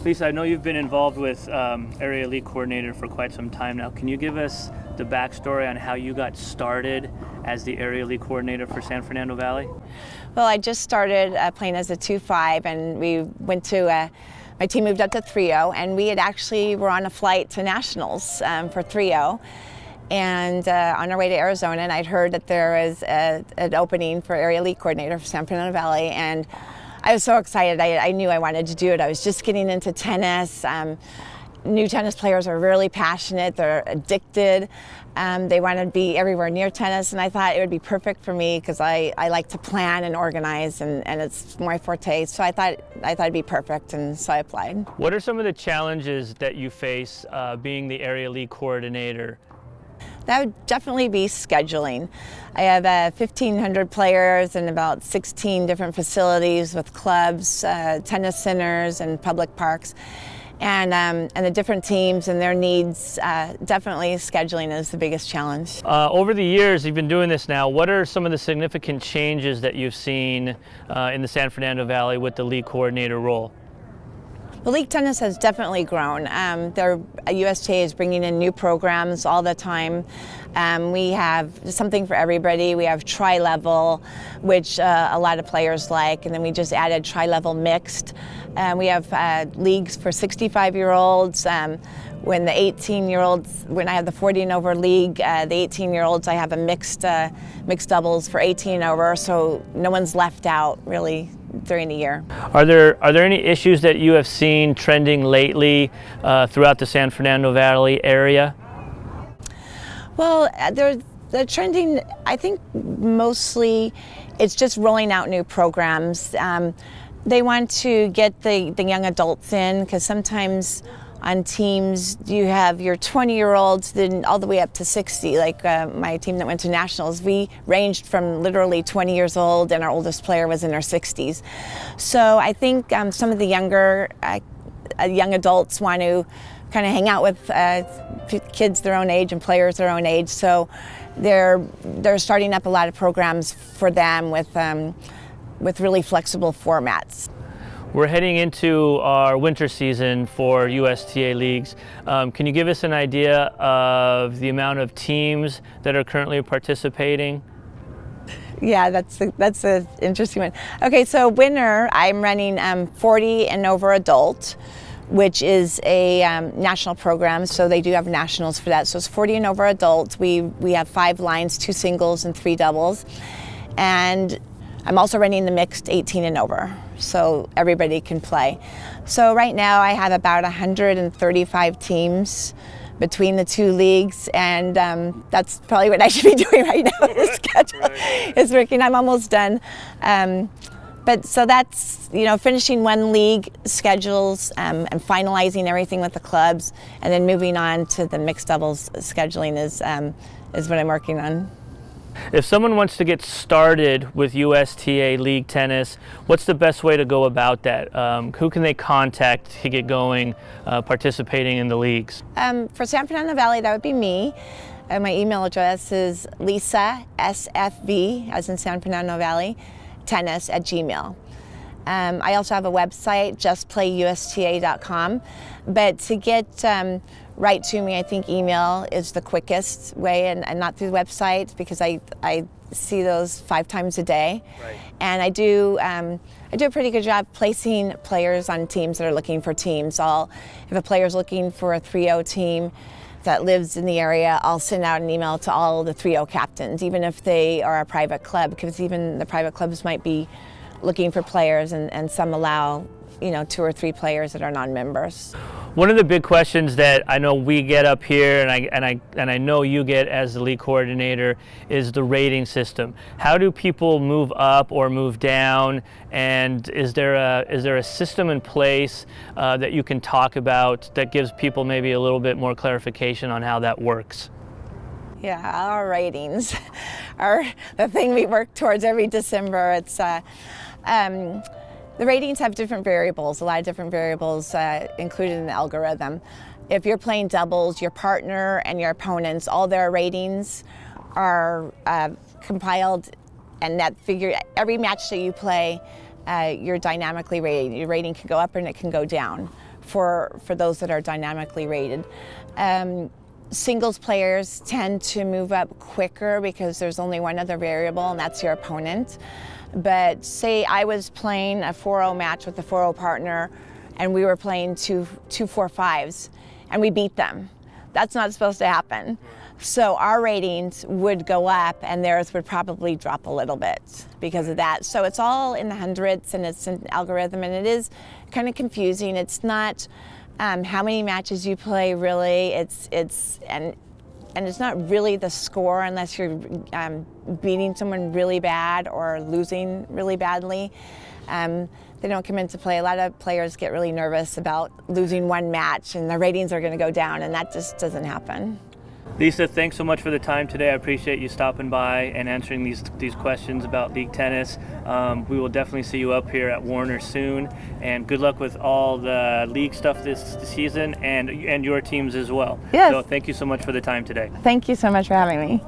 Lisa, I know you've been involved with Area League Coordinator for quite some time now. Can you give us the backstory on how you got started as the Area League Coordinator for San Fernando Valley? Well, I just started playing as a 2-5, and we went to my team moved up to 3-0, and we had actually were on a flight to nationals for 3-0. And on our way to Arizona, and I'd heard that there was an opening for Area League Coordinator for San Fernando Valley, and I was so excited. I knew I wanted to do it. I was just getting into tennis. New tennis players are really passionate. They're addicted. They want to be everywhere near tennis, and I thought it would be perfect for me because I like to plan and organize, and it's my forte. So I thought it'd be perfect, and so I applied. What are some of the challenges that you face being the Area League Coordinator? That would definitely be scheduling. I have 1,500 players and about 16 different facilities with clubs, tennis centers, and public parks. And the different teams and their needs, definitely scheduling is the biggest challenge. Over the years, you've been doing this now. What are some of the significant changes that you've seen in the San Fernando Valley with the league coordinator role? Well, league tennis has definitely grown. USTA is bringing in new programs all the time. We have something for everybody. We have tri-level, which a lot of players like, and then we just added tri-level mixed. We have leagues for 65-year-olds. When the 18-year-olds, when I have the 40 and over league, the 18-year-olds, I have a mixed doubles for 18 and over, so no one's left out really during the year. Are there any issues that you have seen trending lately throughout the San Fernando Valley area? Well, the trending, I think mostly it's just rolling out new programs. They want to get the young adults in, because sometimes on teams you have your 20-year-olds then all the way up to 60, like my team that went to nationals. We ranged from literally 20 years old, and our oldest player was in her 60s. So I think some of the younger young adults want to kind of hang out with kids their own age and players their own age. So they're starting up a lot of programs for them with really flexible formats. We're heading into our winter season for USTA leagues. Can you give us an idea of the amount of teams that are currently participating? Yeah, that's an interesting one. Okay, so winter, I'm running 40 and over adult, which is a national program, so they do have nationals for that. So it's 40 and over adult. We have 5 lines, 2 singles and 3 doubles. And I'm also running the mixed 18 and over, so everybody can play. So right now I have about 135 teams between the 2 leagues, and that's probably what I should be doing right now. The schedule is working. I'm almost done. But so that's, finishing one league schedules and finalizing everything with the clubs, and then moving on to the mixed doubles scheduling is what I'm working on. If someone wants to get started with USTA League Tennis, what's the best way to go about that? Who can they contact to get going participating in the leagues? For San Fernando Valley, that would be me. My email address is Lisa, SFV, as in San Fernando Valley, tennis@gmail. I also have a website, justplayusta.com. But to get right to me, I think email is the quickest way, and not through the website, because I see those 5 times a day. Right. And I do a pretty good job placing players on teams that are looking for teams. If a player's looking for a 3-0 team that lives in the area, I'll send out an email to all the 3-0 captains, even if they are a private club, because even the private clubs might be looking for players, and some allow 2 or 3 players that are non-members. One of the big questions that I know we get up here, and I know you get as the league coordinator, is the rating system. How do people move up or move down? And is there a system in place that you can talk about that gives people maybe a little bit more clarification on how that works? Yeah, our ratings are the thing we work towards every December. It's the ratings have different variables, a lot of different variables included in the algorithm. If you're playing doubles, your partner and your opponents, all their ratings are compiled, and that figure, every match that you play, you're dynamically rated. Your rating can go up and it can go down for those that are dynamically rated. Singles players tend to move up quicker because there's only one other variable, and that's your opponent. But say I was playing a 4-0 match with a 4-0 partner, and we were playing two 4-5s, and we beat them. That's not supposed to happen. So our ratings would go up, and theirs would probably drop a little bit because of that. So it's all in the hundreds, and it's an algorithm, and it is kind of confusing. It's not how many matches you play, really. And it's not really the score unless you're beating someone really bad or losing really badly. They don't come into play. A lot of players get really nervous about losing one match and their ratings are going to go down, and that just doesn't happen. Lisa, thanks so much for the time today. I appreciate you stopping by and answering these questions about league tennis. We will definitely see you up here at Warner soon, and good luck with all the league stuff this season and your teams as well. Yes. So thank you so much for the time today. Thank you so much for having me.